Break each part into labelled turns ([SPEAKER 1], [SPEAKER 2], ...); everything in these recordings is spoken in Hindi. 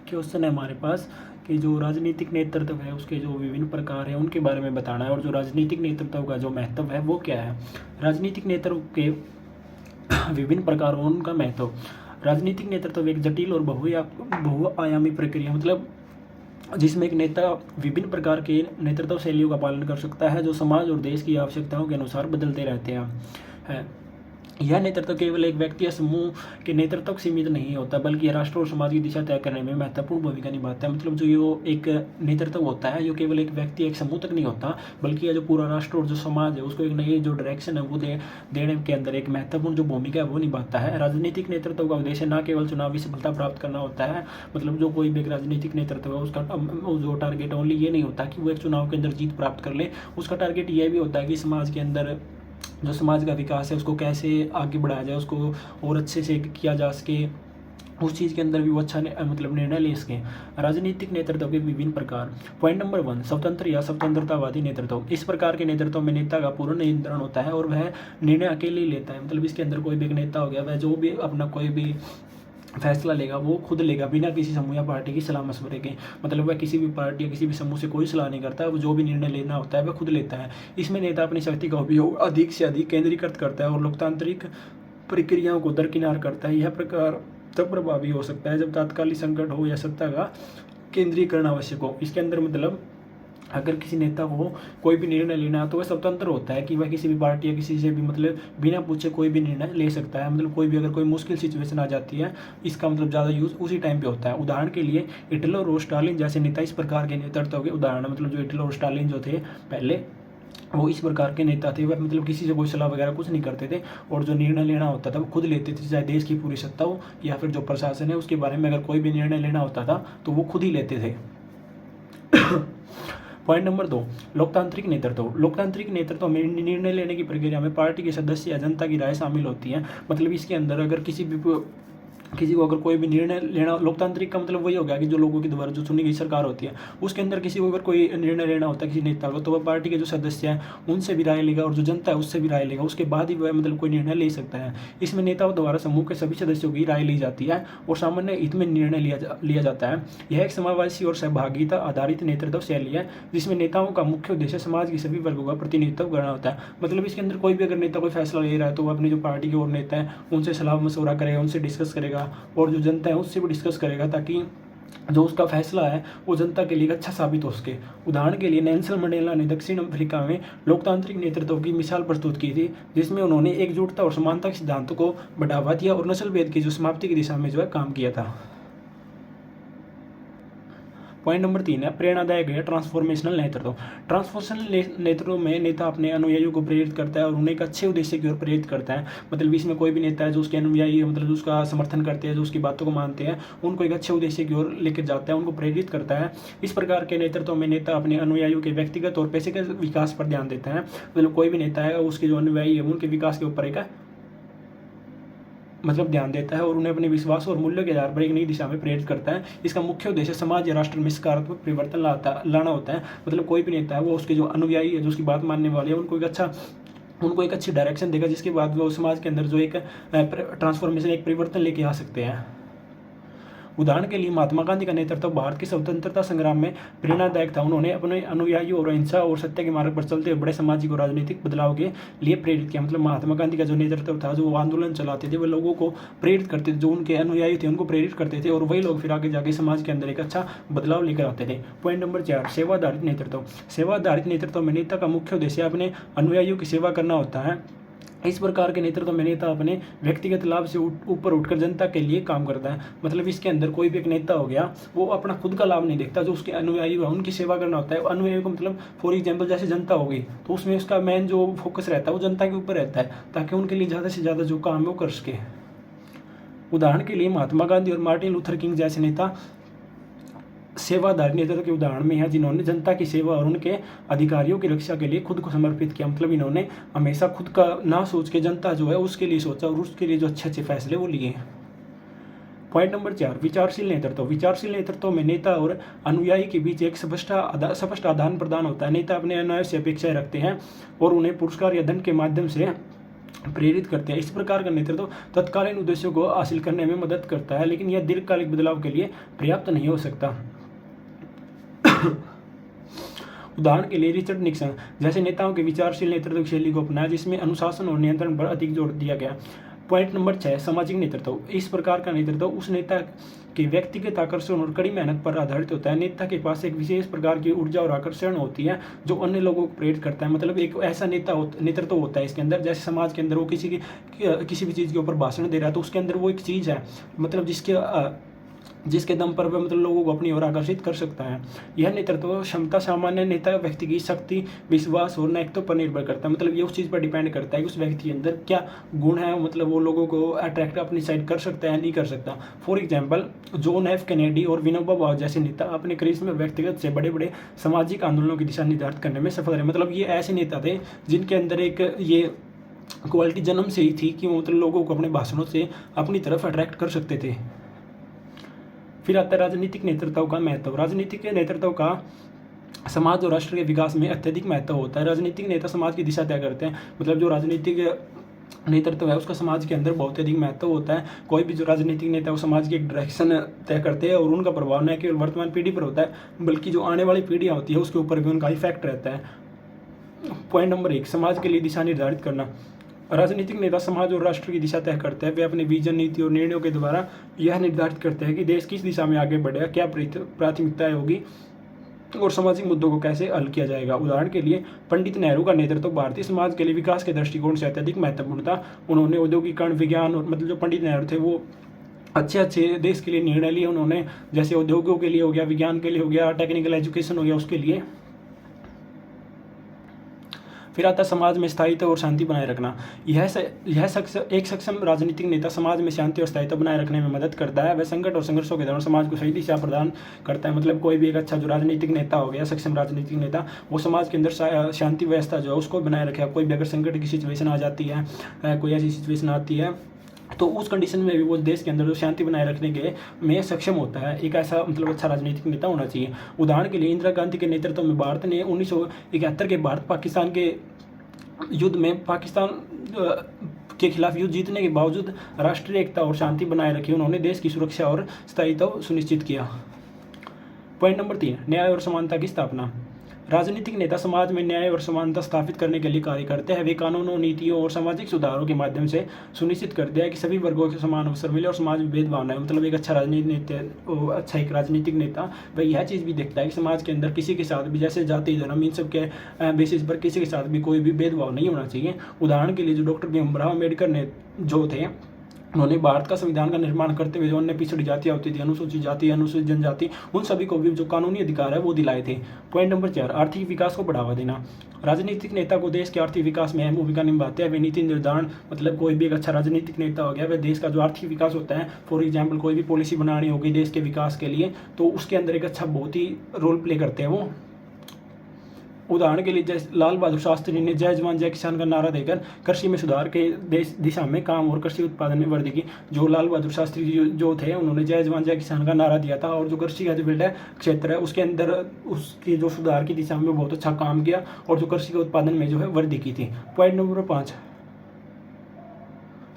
[SPEAKER 1] क्वेश्चन है हमारे पास कि जो राजनीतिक नेतृत्व है उसके जो विभिन्न प्रकार हैं उनके बारे में बताना है और जो राजनीतिक नेतृत्व का जो महत्व है वो क्या है। राजनीतिक नेतृत्व के विभिन्न प्रकारों उनका महत्व। राजनीतिक नेतृत्व एक जटिल और बहुआयामी प्रक्रिया मतलब जिसमें एक नेता विभिन्न प्रकार के नेतृत्व शैलियों का पालन कर सकता है जो समाज और देश की आवश्यकताओं के अनुसार बदलते रहते हैं। यह नेतृत्व केवल एक व्यक्ति या समूह के नेतृत्व तक सीमित नहीं होता बल्कि राष्ट्र और समाज की दिशा तय करने में महत्वपूर्ण भूमिका निभाता है। मतलब जो ये एक नेतृत्व होता है जो केवल एक व्यक्ति एक समूह तक नहीं होता बल्कि यह जो पूरा राष्ट्र और जो समाज है उसको एक नई जो डायरेक्शन है वो देने के अंदर एक महत्वपूर्ण जो भूमिका है वो निभाता है। राजनीतिक नेतृत्व का उद्देश्य न केवल चुनावी सफलता प्राप्त करना होता है, मतलब जो कोई भी एक राजनीतिक नेतृत्व है उसका जो टारगेट ओनली ये नहीं होता कि वो एक चुनाव के अंदर जीत प्राप्त कर ले। उसका टारगेट ये भी होता है कि समाज के अंदर जो समाज का विकास है उसको कैसे आगे बढ़ाया जाए, उसको और अच्छे से किया जा सके, उस चीज़ के अंदर भी वो अच्छा मतलब निर्णय ले सकें। राजनीतिक नेतृत्व के विभिन्न प्रकार। पॉइंट नंबर 1, स्वतंत्र या स्वतंत्रतावादी नेतृत्व। इस प्रकार के नेतृत्व में नेता का पूर्ण नियंत्रण होता है और वह निर्णय अकेले ही लेता है। मतलब इसके अंदर कोई भी एक नेता हो गया वह जो भी अपना कोई भी फैसला लेगा वो खुद लेगा बिना किसी समूह या पार्टी की सलाह मशवरे के। मतलब वह किसी भी पार्टी या किसी भी समूह से कोई सलाह नहीं करता, वो जो भी निर्णय लेना होता है वह खुद लेता है। इसमें नेता अपनी शक्ति का उपयोग अधिक से अधिक केंद्रीकृत करता है और लोकतांत्रिक प्रक्रियाओं को दरकिनार करता है। यह प्रकार तब प्रभावी हो सकता है जब तात्कालिक संकट हो या सत्ता का केंद्रीकरण आवश्यक हो। इसके अंदर मतलब अगर किसी नेता को कोई भी निर्णय लेना है तो वह स्वतंत्र होता है कि वह किसी भी पार्टी या किसी से भी मतलब बिना पूछे कोई भी निर्णय ले सकता है। मतलब कोई भी अगर कोई मुश्किल सिचुएशन आ जाती है इसका मतलब ज़्यादा यूज़ उसी टाइम पे होता है। उदाहरण के लिए हिटलर और स्टालिन जैसे नेता इस प्रकार के नेतृत्व के उदाहरण। मतलब जो हिटलर और स्टालिन जो थे पहले वो इस प्रकार के नेता थे, वह मतलब किसी से कोई सलाह वगैरह कुछ नहीं करते थे और जो निर्णय लेना होता था वो खुद लेते थे, चाहे देश की पूरी सत्ता हो या फिर जो प्रशासन है उसके बारे में अगर कोई भी निर्णय लेना होता था तो वो खुद ही लेते थे। पॉइंट नंबर 2, लोकतांत्रिक नेतृत्व। लोकतांत्रिक नेतृत्व में निर्णय लेने की प्रक्रिया में पार्टी के सदस्य या जनता की राय शामिल होती है। मतलब इसके अंदर अगर किसी को अगर कोई भी निर्णय लेना, लोकतांत्रिक का मतलब वही हो गया कि जो लोगों के द्वारा जो चुनी गई सरकार होती है उसके अंदर किसी को अगर कोई निर्णय लेना होता है किसी नेता को तो वह पार्टी के जो सदस्य हैं उनसे भी राय लेगा और जो जनता है उससे भी राय लेगा, उसके बाद ही वह मतलब कोई निर्णय ले सकता है। इसमें नेताओं द्वारा समूह के सभी सदस्यों की राय ली जाती है और सामान्य हित में निर्णय लिया जाता है। यह एक समावेशी और सहभागिता आधारित नेतृत्व शैली है जिसमें नेताओं का मुख्य उद्देश्य समाज के सभी वर्गों का प्रतिनिधित्व करना होता है। मतलब इसके अंदर कोई भी अगर नेता कोई फैसला ले रहा है तो वह अपनी जो पार्टी के और नेता है उनसे सलाह मशवरा करेगा, उनसे डिस्कस करेगा और जो जनता है उससे भी डिस्कस करेगा ताकि जो उसका फैसला है वो जनता के लिए अच्छा साबित हो सके। उदाहरण के लिए नेल्सन मंडेला ने दक्षिण अफ्रीका में लोकतांत्रिक नेतृत्व की मिसाल प्रस्तुत की थी जिसमें उन्होंने एकजुटता और समानता के सिद्धांतों को बढ़ावा दिया और नस्ल भेद की जो समाप्ति की दिशा में जो है काम किया था। पॉइंट नंबर 3 है प्रेरणादायक है ट्रांसफॉर्मेशनल नेतृत्व। ट्रांसफॉर्मेशनल नेतृत्व में नेता अपने अनुयायियों को प्रेरित करता है और उन्हें एक अच्छे उद्देश्य की ओर प्रेरित करता है। मतलब इसमें कोई भी नेता है जो उसके अनुयायी मतलब उसका समर्थन करते हैं, जो उसकी बातों को मानते हैं, उनको एक अच्छे उद्देश्य की ओर लेकर जाता है, उनको प्रेरित करता है। इस प्रकार के नेतृत्व में नेता अपने अनुयायियों के व्यक्तिगत और पेशेगत विकास पर ध्यान देता है। मतलब कोई भी नेता है उसके जो अनुयायी है उनके विकास के ऊपर एक मतलब ध्यान देता है और उन्हें अपने विश्वास और मूल्यों के आधार पर एक नई दिशा में प्रेरित करता है। इसका मुख्य उद्देश्य समाज या राष्ट्र में सकारात्मक परिवर्तन लाना होता है। मतलब कोई भी नेता है वो उसके जो अनुयायी है जो उसकी बात मानने वाले हैं उनको एक अच्छी डायरेक्शन देगा जिसके बाद वो समाज के अंदर जो एक ट्रांसफॉर्मेशन एक परिवर्तन लेके आ सकते हैं। उदाहरण के लिए महात्मा गांधी का नेतृत्व भारत के स्वतंत्रता संग्राम में प्रेरणादायक था। उन्होंने अपने अनुयायियों और अहिंसा और सत्य के मार्ग पर चलते हुए बड़े सामाजिक और राजनीतिक बदलाव के लिए प्रेरित किया। मतलब महात्मा गांधी का जो नेतृत्व था, जो आंदोलन चलाते थे, वो लोगों को प्रेरित करते थे, जो उनके अनुयायी थे उनको प्रेरित करते थे और वही लोग फिर आगे जाके समाज के अंदर एक अच्छा बदलाव लेकर आते थे। पॉइंट नंबर 4, सेवा आधारित नेतृत्व। सेवा आधारित नेतृत्व में नेता का मुख्य उद्देश्य अपने अनुयायियों की सेवा करना होता है। इस प्रकार के नेतृत्व में नेता अपने व्यक्तिगत लाभ से ऊपर उठकर जनता के लिए काम करता है। मतलब इसके अंदर कोई भी एक नेता हो गया वो अपना खुद का लाभ नहीं देखता, जो उसके अनुयायी है उनकी सेवा करना होता है। अनुयायी को मतलब फॉर एग्जाम्पल जैसे जनता हो गई तो उसमें उसका मेन जो फोकस रहता है वो जनता के ऊपर रहता है ताकि उनके लिए ज़्यादा से ज़्यादा जो काम है वो कर सके। उदाहरण के लिए महात्मा गांधी और मार्टिन लूथर किंग जैसे नेता सेवादारी नेतृत्व के उदाहरण में है जिन्होंने जनता की सेवा और उनके अधिकारियों की रक्षा के लिए खुद को समर्पित किया। मतलब इन्होंने हमेशा खुद का ना सोच के जनता जो है उसके लिए सोचा और उसके लिए जो अच्छे अच्छे फैसले वो लिए। पॉइंट नंबर 4, विचारशील नेतृत्व। विचारशील नेतृत्व में नेता और अनुयायी के बीच एक स्पष्ट आदान प्रदान होता है। नेता अपने अनुयायी से अपेक्षाएं रखते हैं और उन्हें पुरस्कार या दंड के माध्यम से प्रेरित करते हैं। इस प्रकार का नेतृत्व तत्कालीन उद्देश्यों को हासिल करने में मदद करता है, लेकिन यह दीर्घकालिक बदलाव के लिए पर्याप्त नहीं हो सकता। उदाहरण के लिए रिचर्ड निक्सन जैसे नेताओं के विचारशील नेतृत्व शैली को अपनाया, जिसमें अनुशासन और नियंत्रण पर अधिक जोर दिया गया। पॉइंट नंबर 6, सामाजिक नेतृत्व। इस प्रकार का नेतृत्व उस नेता के व्यक्तिगत आकर्षण और कड़ी मेहनत पर आधारित होता है। नेता के पास एक विशेष प्रकार की ऊर्जा और आकर्षण होती है जो अन्य लोगों को प्रेरित करता है। मतलब एक ऐसा नेतृत्व होता है इसके अंदर, जैसे समाज के अंदर वो किसी भी चीज़ के ऊपर भाषण दे रहा है, तो उसके अंदर वो एक चीज़ है, मतलब जिसके दम पर वह मतलब लोगों को अपनी ओर आकर्षित कर सकता है। यह नेतृत्व क्षमता सामान्य नेता व्यक्ति की शक्ति, विश्वास और नैतिकता पर निर्भर करता है। मतलब ये उस चीज़ पर डिपेंड करता है कि उस व्यक्ति के अंदर क्या गुण है, मतलब वो लोगों को अट्रैक्ट अपनी साइड कर सकता है, नहीं कर सकता। For example, John F Kennedy और विनोबा भावे जैसे नेता अपने करिश्मे और व्यक्तिगत से बड़े बड़े सामाजिक आंदोलनों की दिशा निर्धारित करने में सफल रहे। मतलब ये ऐसे नेता थे जिनके अंदर एक ये क्वालिटी जन्म से ही थी कि वो मतलब लोगों को अपने भाषणों से अपनी तरफ अट्रैक्ट कर सकते थे। फिर आता है राजनीतिक नेतृत्व का महत्व। राजनीतिक नेतृत्व का समाज और राष्ट्र के विकास में अत्यधिक महत्व होता है। राजनीतिक नेता समाज की दिशा तय करते हैं। मतलब जो राजनीतिक नेतृत्व है उसका समाज के अंदर बहुत अधिक महत्व होता है। कोई भी जो राजनीतिक नेता है वो समाज की एक डायरेक्शन तय करते हैं और उनका प्रभाव न केवल वर्तमान पीढ़ी पर होता है बल्कि जो आने वाली पीढ़ियाँ होती है उसके ऊपर भी उनका इफेक्ट रहता है। पॉइंट नंबर 1, समाज के लिए दिशा निर्धारित करना। राजनीतिक नेता समाज और राष्ट्र की दिशा तय करते हैं। वे अपने विजन, नीति और निर्णयों के द्वारा यह निर्धारित करते हैं कि देश किस दिशा में आगे बढ़ेगा, क्या प्राथमिकताएं होगी और सामाजिक मुद्दों को कैसे हल किया जाएगा। उदाहरण के लिए पंडित नेहरू का नेतृत्व भारतीय समाज के लिए विकास के दृष्टिकोण से अत्यधिक महत्वपूर्ण था। उन्होंने औद्योगिकरण, विज्ञान और मतलब जो पंडित नेहरू थे वो अच्छे देश के लिए निर्णय लिए उन्होंने, जैसे उद्योगों के लिए हो गया, विज्ञान के लिए हो गया, टेक्निकल एजुकेशन हो गया, उसके लिए। फिर आता है समाज में स्थायित्व और शांति बनाए रखना। एक सक्षम राजनीतिक नेता समाज में शांति और स्थायित्व बनाए रखने में मदद करता है। वह संकट और संघर्षों के दौरान समाज को सही दिशा प्रदान करता है। मतलब कोई भी एक अच्छा जो राजनीतिक नेता हो गया, सक्षम राजनीतिक नेता, वो समाज के अंदर शांति व्यवस्था जो है उसको बनाए रखेगा। कोई भी अगर संकट की सिचुएशन आ जाती है, कोई ऐसी सिचुएशन आती है, तो उस कंडीशन में भी वो देश के अंदर जो शांति बनाए रखने के में सक्षम होता है। एक ऐसा मतलब अच्छा राजनीतिक नेता होना चाहिए। उदाहरण के लिए इंदिरा गांधी के नेतृत्व में भारत ने 1971 के भारत पाकिस्तान के युद्ध में पाकिस्तान के खिलाफ युद्ध जीतने के बावजूद राष्ट्रीय एकता और शांति बनाए रखी। उन्होंने देश की सुरक्षा और स्थायित्व सुनिश्चित किया। पॉइंट नंबर 3, न्याय और समानता की स्थापना। राजनीतिक नेता समाज में न्याय और समानता स्थापित करने के लिए कार्य करते हैं। वे कानूनों, नीतियों और सामाजिक सुधारों के माध्यम से सुनिश्चित करते हैं कि सभी वर्गों के समान अवसर मिले और समाज में भेदभाव न हो। मतलब एक अच्छा एक राजनीतिक नेता वह यह चीज़ भी देखता है कि समाज के अंदर किसी के साथ भी, जैसे जाति, धर्म, इन सब के बेसिस पर किसी के साथ भी कोई भी भेदभाव नहीं होना चाहिए। उदाहरण के लिए जो डॉक्टर भीमराव अम्बेडकर ने जो थे, उन्होंने भारत का संविधान का निर्माण करते हुए जो अन्य पिछड़ी जातियाँ होती थी, अनुसूचित जाति, अनुसूचित जनजाति, उन सभी को भी जो कानूनी अधिकार है वो दिलाए थे। पॉइंट नंबर 4, आर्थिक विकास को बढ़ावा देना। राजनीतिक नेता को देश के आर्थिक विकास में अहम भूमिका निभाते हैं। वे नीति निर्धारण, मतलब कोई भी एक अच्छा राजनीतिक नेता हो गया, वह देश का जो आर्थिक विकास होता है, फॉर एग्जाम्पल कोई भी पॉलिसी बनानी होगी देश के विकास के लिए, तो उसके अंदर एक अच्छा बहुत ही रोल प्ले करते हैं वो। उदाहरण के लिए जैसे लाल बहादुर शास्त्री ने जय जवान जय किसान का नारा देकर कृषि में सुधार के दिशा में काम और कृषि उत्पादन में वृद्धि की। जो लाल बहादुर शास्त्री जो थे, उन्होंने जय जवान जय किसान का नारा दिया था और जो कृषि का जो फील्ड है, क्षेत्र है, उसके अंदर उसकी जो सुधार की दिशा में बहुत अच्छा काम किया और जो कृषि के उत्पादन में जो है वृद्धि की थी। पॉइंट नंबर 5,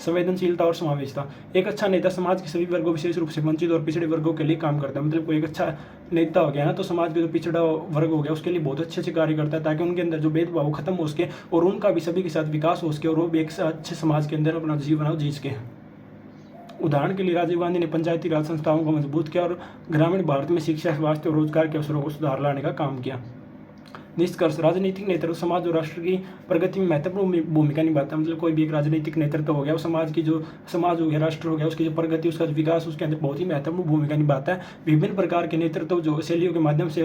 [SPEAKER 1] संवेदनशीलता और समावेशिता। एक अच्छा नेता समाज के सभी वर्गों, विशेष रूप से वंचित और पिछड़े वर्गों के लिए काम करता है। मतलब कोई एक अच्छा नेता हो गया ना, तो समाज के जो पिछड़ा वर्ग हो गया उसके लिए बहुत अच्छे से कार्य करता है, ताकि उनके अंदर जो भेदभाव खत्म हो सके और उनका भी सभी के साथ विकास हो सके और वो भी एक अच्छे समाज के अंदर अपना जीवन जी सके। उदाहरण के लिए राजीव गांधी ने पंचायती राज संस्थाओं को मजबूत किया और ग्रामीण भारत में शिक्षा, स्वास्थ्य और रोजगार के अवसरों को सुधार लाने का काम किया। निष्कर्ष, राजनीतिक नेतृत्व समाज और राष्ट्र की प्रगति में महत्वपूर्ण भूमिका निभाता है। मतलब कोई भी एक राजनीतिक नेतृत्व हो गया, वो समाज हो गया, राष्ट्र हो गया, उसकी जो प्रगति, उसका विकास, उसके अंदर बहुत ही महत्वपूर्ण भूमिका निभाता है। विभिन्न प्रकार के नेतृत्व जो शैलियों के माध्यम से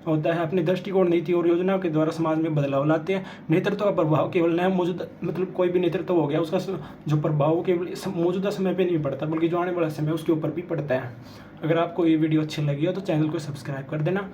[SPEAKER 1] होता है, अपने दृष्टिकोण, नीति और योजनाओं के द्वारा समाज में बदलाव लाते हैं। नेतृत्व का प्रभाव केवल नया मौजूदा, मतलब कोई भी नेतृत्व हो गया, उसका जो प्रभाव केवल मौजूदा समय पर नहीं पड़ता बल्कि जो आने वाला समय उसके ऊपर भी पड़ता है। अगर आपको ये वीडियो अच्छी लगी हो तो चैनल को सब्सक्राइब कर देना।